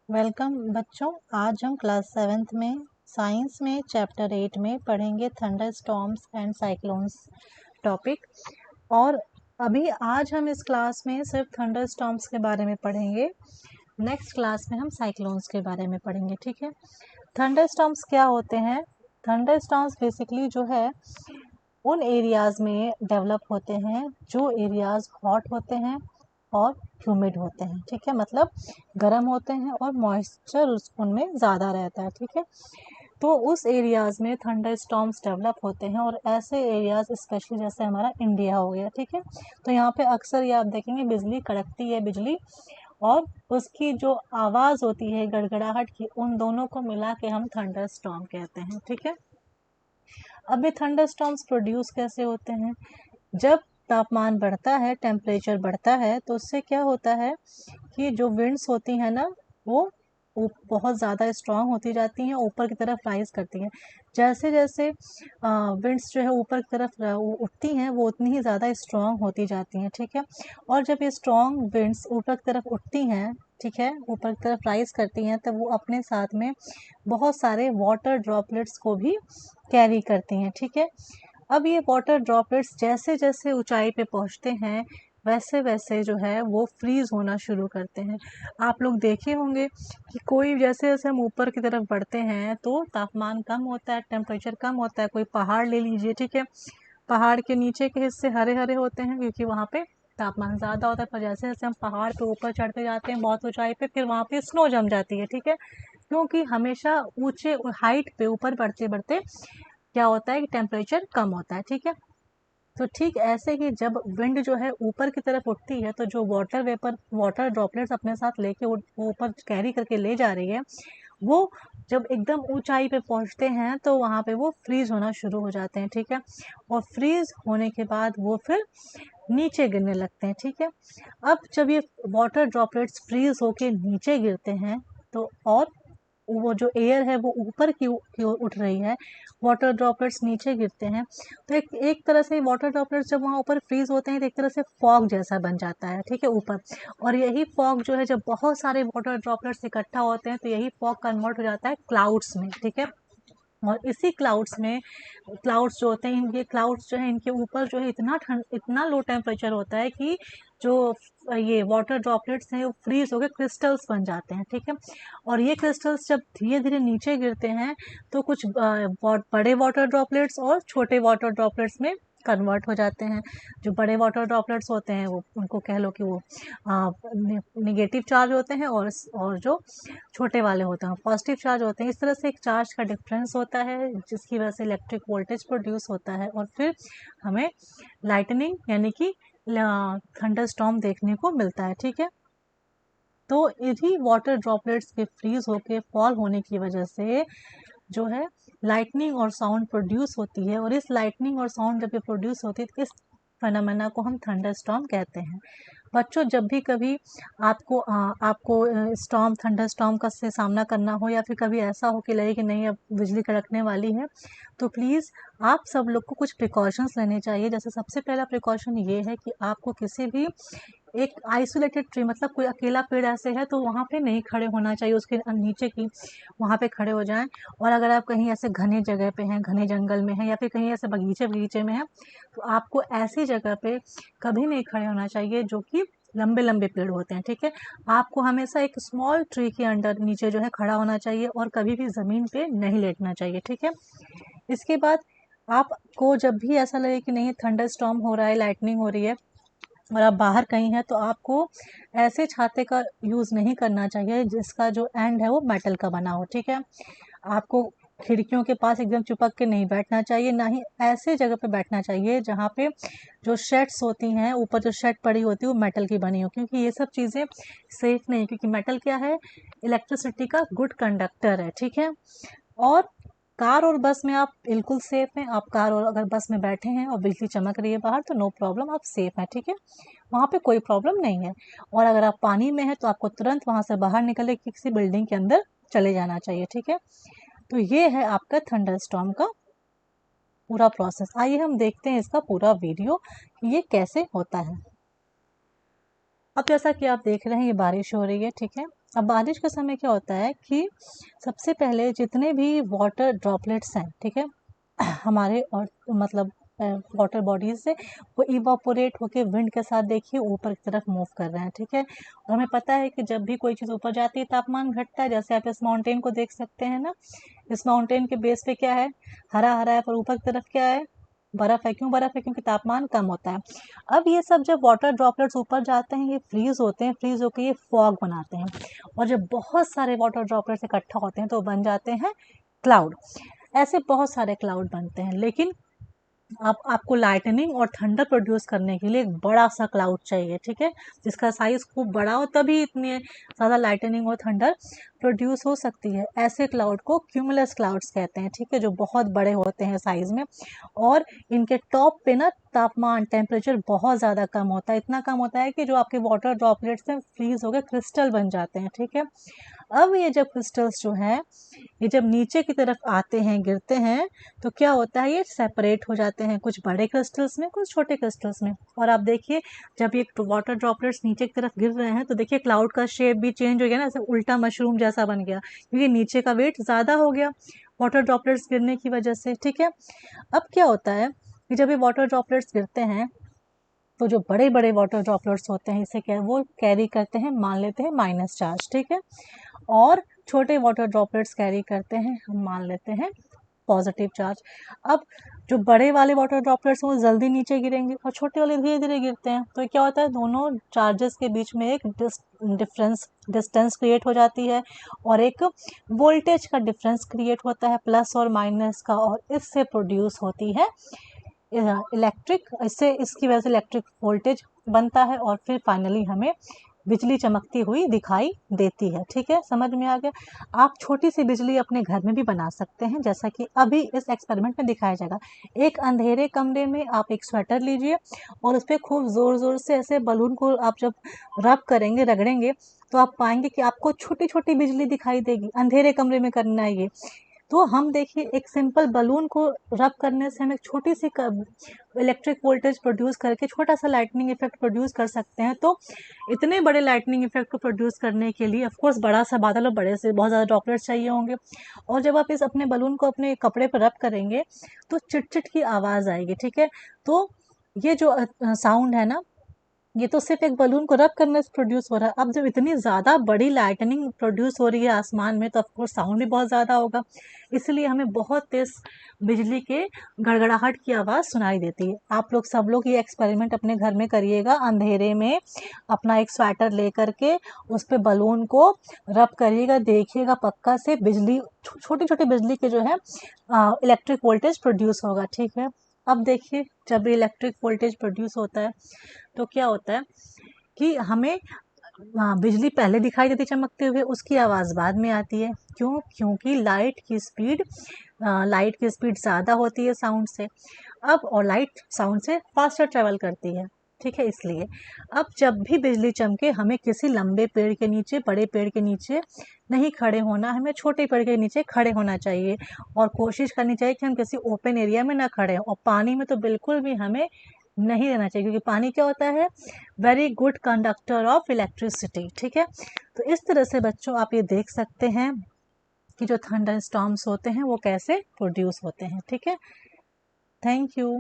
Welcome बच्चों। आज हम क्लास 7th में साइंस में चैप्टर 8 में पढ़ेंगे thunder storms and cyclones topic. और अभी आज हम इस क्लास में सिर्फ थंडर स्टॉर्म्स के बारे में पढ़ेंगे। नेक्स्ट क्लास में हम साइक्लोन्स के बारे में पढ़ेंगे, ठीक है। थंडर स्टॉर्म्स क्या होते हैं? थंडर स्टॉर्म्स बेसिकली जो है उन एरियाज़ में डेवलप होते हैं जो एरियाज़ हॉट होते हैं और ह्यूमिड होते हैं, ठीक है। मतलब गर्म होते हैं और मॉइस्चर उनमें ज़्यादा रहता है, ठीक है। तो उस एरियाज़ में थंडर स्टॉर्म्स डेवलप होते हैं और ऐसे एरियाज़ स्पेशली जैसे हमारा इंडिया हो गया, ठीक है। तो यहाँ पे अक्सर ये आप देखेंगे बिजली कड़कती है, बिजली और उसकी जो आवाज़ होती है गड़गड़ाहट की, उन दोनों को मिला के हम थंडर स्टॉर्म कहते हैं, ठीक है। अब ये थंडर स्टॉर्म्स प्रोड्यूस कैसे होते हैं? जब तापमान बढ़ता है, टेम्परेचर बढ़ता है, तो उससे क्या होता है कि जो विंड्स होती हैं ना, वो बहुत ज़्यादा स्ट्रांग होती जाती हैं, ऊपर की तरफ राइज करती हैं। जैसे जैसे विंड्स जो है ऊपर की तरफ उठती हैं, वो उतनी ही ज़्यादा स्ट्रांग होती जाती हैं, ठीक है। और जब ये स्ट्रांग विंड्स ऊपर की तरफ उठती हैं, ठीक है, ऊपर की तरफ राइज करती हैं, तब वो अपने साथ में बहुत सारे वाटर ड्रॉपलेट्स को भी कैरी करती हैं, ठीक है। अब ये वाटर ड्रॉपलेट्स जैसे जैसे ऊंचाई पे पहुंचते हैं, वैसे वैसे जो है वो फ्रीज होना शुरू करते हैं। आप लोग देखे होंगे कि कोई जैसे जैसे हम ऊपर की तरफ बढ़ते हैं तो तापमान कम होता है, टेम्परेचर कम होता है। कोई पहाड़ ले लीजिए, ठीक है, पहाड़ के नीचे के हिस्से हरे हरे होते हैं क्योंकि वहाँ पे तापमान ज़्यादा होता है। पर जैसे जैसे हम पहाड़ पे ऊपर चढ़ते जाते हैं बहुत ऊंचाई पे, फिर वहाँ पे स्नो जम जाती है, ठीक है। क्योंकि हमेशा ऊंचे हाइट पे ऊपर बढ़ते बढ़ते क्या होता है कि टेम्परेचर कम होता है, ठीक है। तो ठीक ऐसे ही जब विंड जो है ऊपर की तरफ उठती है, तो जो वाटर वेपर, वाटर ड्रॉपलेट्स अपने साथ लेके ऊपर कैरी करके ले जा रही है, वो जब एकदम ऊंचाई पे पहुंचते हैं तो वहाँ पे वो फ्रीज होना शुरू हो जाते हैं, ठीक है। और फ्रीज होने के बाद वो फिर नीचे गिरने लगते हैं, ठीक है। अब जब ये वाटर ड्रॉपलेट्स फ्रीज होके नीचे गिरते हैं, तो और वो जो एयर है वो ऊपर की ओर उठ रही है, वाटर ड्रॉपलेट्स नीचे गिरते हैं, तो एक तरह से वाटर ड्रॉपलेट्स जब वहाँ ऊपर फ्रीज होते हैं तो एक तरह से फॉग जैसा बन जाता है, ठीक है, ऊपर। और यही फॉग जो है, जब बहुत सारे वाटर ड्रॉपलेट्स इकट्ठा होते हैं तो यही फॉग कन्वर्ट हो जाता है क्लाउड्स में, ठीक है। और इसी क्लाउड्स में, क्लाउड्स जो होते हैं, इनके क्लाउड्स जो है इनके ऊपर जो है इतना लो टेम्परेचर होता है कि जो ये वाटर ड्रॉपलेट्स हैं वो फ्रीज होकर क्रिस्टल्स बन जाते हैं, ठीक है। और ये क्रिस्टल्स जब धीरे धीरे नीचे गिरते हैं तो कुछ बड़े वाटर ड्रॉपलेट्स और छोटे वाटर ड्रॉपलेट्स में कन्वर्ट हो जाते हैं। जो बड़े वाटर ड्रॉपलेट्स होते हैं वो, उनको कह लो कि वो निगेटिव चार्ज होते हैं, और जो छोटे वाले होते हैं पॉजिटिव चार्ज होते हैं। इस तरह से एक चार्ज का डिफरेंस होता है जिसकी वजह से इलेक्ट्रिक वोल्टेज प्रोड्यूस होता है और फिर हमें लाइटनिंग यानी कि थंडर स्टॉर्म देखने को मिलता है, ठीक है। तो इन्हीं वाटर ड्रॉपलेट्स के फ्रीज होके फॉल होने की वजह से जो है लाइटनिंग और साउंड प्रोड्यूस होती है, और इस लाइटनिंग और साउंड जब ये प्रोड्यूस होती है तो इस फेनोमेना को हम थंडर स्टॉर्म कहते हैं। बच्चों, जब भी कभी आपको स्टॉर्म, थंडर स्टॉर्म का से सामना करना हो, या फिर कभी ऐसा हो कि लगे कि नहीं अब बिजली कड़कने वाली है, तो प्लीज़ आप सब लोग को कुछ प्रिकॉशंस लेने चाहिए। जैसे सबसे पहला प्रिकॉशन ये है कि आपको किसी भी एक आइसोलेटेड ट्री, मतलब कोई अकेला पेड़ ऐसे है तो वहाँ पे नहीं खड़े होना चाहिए, उसके नीचे की वहाँ पे खड़े हो जाएं। और अगर आप कहीं ऐसे घने जगह पे हैं, घने जंगल में हैं, या फिर कहीं ऐसे बगीचे में हैं, तो आपको ऐसी जगह पे कभी नहीं खड़े होना चाहिए जो कि लंबे लंबे पेड़ होते हैं, ठीक है। आपको हमेशा एक स्मॉल ट्री के अंडर नीचे जो है खड़ा होना चाहिए और कभी भी ज़मीन पे नहीं लेटना चाहिए, ठीक है। इसके बाद आपको जब भी ऐसा लगे कि नहीं थंडर स्टॉर्म हो रहा है, लाइटनिंग हो रही है और आप बाहर कहीं हैं, तो आपको ऐसे छाते का यूज़ नहीं करना चाहिए जिसका जो एंड है वो मेटल का बना हो, ठीक है। आपको खिड़कियों के पास एकदम चिपक के नहीं बैठना चाहिए, ना ही ऐसे जगह पे बैठना चाहिए जहाँ पे जो शेड्स होती हैं, ऊपर जो शेड पड़ी होती है वो मेटल की बनी हो, क्योंकि ये सब चीज़ें सेफ नहीं, क्योंकि मेटल क्या है, इलेक्ट्रिसिटी का गुड कंडक्टर है, ठीक है। और कार और बस में आप बिल्कुल सेफ हैं। आप कार और अगर बस में बैठे हैं और बिजली चमक रही है बाहर, तो नो प्रॉब्लम, आप सेफ हैं, ठीक है, वहाँ पे कोई प्रॉब्लम नहीं है। और अगर आप पानी में हैं तो आपको तुरंत वहाँ से बाहर निकल के किसी बिल्डिंग के अंदर चले जाना चाहिए, ठीक है। तो ये है आपका थंडर स्टॉर्म का पूरा प्रोसेस। आइए हम देखते हैं इसका पूरा वीडियो कि ये कैसे होता है। अब जैसा कि आप देख रहे हैं ये बारिश हो रही है, ठीक है। अब बारिश के समय क्या होता है कि सबसे पहले जितने भी वाटर ड्रॉपलेट्स हैं, ठीक है, हमारे और मतलब वाटर बॉडीज से वो इवापोरेट होके विंड के साथ देखिए ऊपर की तरफ मूव कर रहे हैं, ठीक है। और हमें पता है कि जब भी कोई चीज़ ऊपर जाती है तापमान घटता है। जैसे आप इस माउंटेन को देख सकते हैं ना, इस माउंटेन के बेस पे क्या है, हरा हरा है, पर ऊपर की तरफ क्या है, बर्फ है। क्यों बर्फ है? क्योंकि तापमान कम होता है। अब ये सब जब वाटर ड्रॉपलेट्स ऊपर जाते हैं ये फ्रीज होते हैं, फ्रीज होकर ये फॉग बनाते हैं, और जब बहुत सारे वाटर ड्रॉपलेट्स इकट्ठा होते हैं तो बन जाते हैं क्लाउड। ऐसे बहुत सारे क्लाउड बनते हैं, लेकिन आपको लाइटनिंग और थंडर प्रोड्यूस करने के लिए एक बड़ा सा क्लाउड चाहिए, ठीक है, जिसका साइज खूब बड़ा हो, तभी इतनी ज़्यादा लाइटनिंग और थंडर प्रोड्यूस हो सकती है। ऐसे क्लाउड को क्यूमुलस क्लाउड्स कहते हैं, ठीक है, जो बहुत बड़े होते हैं साइज में, और इनके टॉप पे ना तापमान टेम्परेचर बहुत ज़्यादा कम होता है। इतना कम होता है कि जो आपके वाटर ड्रॉपलेट्स हैं फ्रीज होकर क्रिस्टल बन जाते हैं, ठीक है। अब ये जब क्रिस्टल्स जो हैं ये जब नीचे की तरफ आते हैं, गिरते हैं, तो क्या होता है, ये सेपरेट हो जाते हैं, कुछ बड़े क्रिस्टल्स में, कुछ छोटे क्रिस्टल्स में। और आप देखिए जब ये वाटर ड्रॉपलेट्स नीचे की तरफ गिर रहे हैं तो देखिए क्लाउड का शेप भी चेंज हो गया ना, ऐसे उल्टा मशरूम जैसा बन गया, क्योंकि नीचे का वेट ज़्यादा हो गया वाटर ड्रॉपलेट्स गिरने की वजह से, ठीक है। अब क्या होता है कि जब ये वाटर ड्रॉपलेट्स गिरते हैं तो जो बड़े बड़े वाटर ड्रॉपलेट्स होते हैं इसे क्या वो कैरी करते हैं, मान लेते हैं माइनस चार्ज, ठीक है, और छोटे वाटर ड्रॉपलेट्स कैरी करते हैं, हम मान लेते हैं पॉजिटिव चार्ज। अब जो बड़े वाले वाटर ड्रॉपलेट्स हैं वो जल्दी नीचे गिरेंगे और छोटे वाले धीरे धीरे गिरते हैं, तो क्या होता है, दोनों चार्जेस के बीच में एक डिस्टेंस क्रिएट हो जाती है, और एक वोल्टेज का डिफरेंस क्रिएट होता है, प्लस और माइनस का, और इससे प्रोड्यूस होती है इलेक्ट्रिक, इससे इसकी वजह से इलेक्ट्रिक वोल्टेज बनता है, और फिर फाइनली हमें बिजली चमकती हुई दिखाई देती है, ठीक है, समझ में आ गया। आप छोटी सी बिजली अपने घर में भी बना सकते हैं, जैसा कि अभी इस एक्सपेरिमेंट में दिखाया जाएगा। एक अंधेरे कमरे में आप एक स्वेटर लीजिए और उस पर खूब ज़ोर ज़ोर से ऐसे बलून को आप जब रब करेंगे, रगड़ेंगे, तो आप पाएंगे कि आपको छोटी छोटी बिजली दिखाई देगी। अंधेरे कमरे में करना है ये। तो हम देखिए एक सिंपल बलून को रब करने से हम एक छोटी सी इलेक्ट्रिक वोल्टेज प्रोड्यूस करके छोटा सा लाइटनिंग इफेक्ट प्रोड्यूस कर सकते हैं। तो इतने बड़े लाइटनिंग इफेक्ट को प्रोड्यूस करने के लिए ऑफ कोर्स बड़ा सा बादल और बड़े से बहुत ज़्यादा ड्रॉपलेट्स चाहिए होंगे, और जब आप इस अपने बलून को अपने कपड़े पर रब करेंगे तो चिटचिट की आवाज़ आएगी, ठीक है। तो ये जो साउंड है ना, ये तो सिर्फ एक बलून को रब करने से प्रोड्यूस हो रहा है। अब जब इतनी ज़्यादा बड़ी लाइटनिंग प्रोड्यूस हो रही है आसमान में तो ऑफकोर्स साउंड भी बहुत ज़्यादा होगा, इसलिए हमें बहुत तेज़ बिजली के गड़गड़ाहट की आवाज़ सुनाई देती है। आप लोग सब लोग ये एक्सपेरिमेंट अपने घर में करिएगा, अंधेरे में अपना एक स्वेटर ले करके उस पर बलून को रब करिएगा, देखिएगा पक्का से बिजली, छोटी छोटी बिजली के जो है इलेक्ट्रिक वोल्टेज प्रोड्यूस होगा, ठीक है। अब देखिए जब इलेक्ट्रिक वोल्टेज प्रोड्यूस होता है तो क्या होता है कि हमें बिजली पहले दिखाई देती चमकते हुए, उसकी आवाज़ बाद में आती है। क्यों? क्योंकि लाइट की स्पीड ज़्यादा होती है साउंड से। अब और लाइट साउंड से फास्टर ट्रेवल करती है, ठीक है, इसलिए अब जब भी बिजली चमके हमें किसी लंबे पेड़ के नीचे, बड़े पेड़ के नीचे नहीं खड़े होना, हमें छोटे पेड़ के नीचे खड़े होना चाहिए, और कोशिश करनी चाहिए कि हम किसी ओपन एरिया में ना खड़े हों, और पानी में तो बिल्कुल भी हमें नहीं रहना चाहिए, क्योंकि पानी क्या होता है, very good conductor of electricity, ठीक है। तो इस तरह से बच्चों आप ये देख सकते हैं कि जो थंडर स्टॉर्म्स होते हैं वो कैसे प्रोड्यूस होते हैं, ठीक है। Thank you.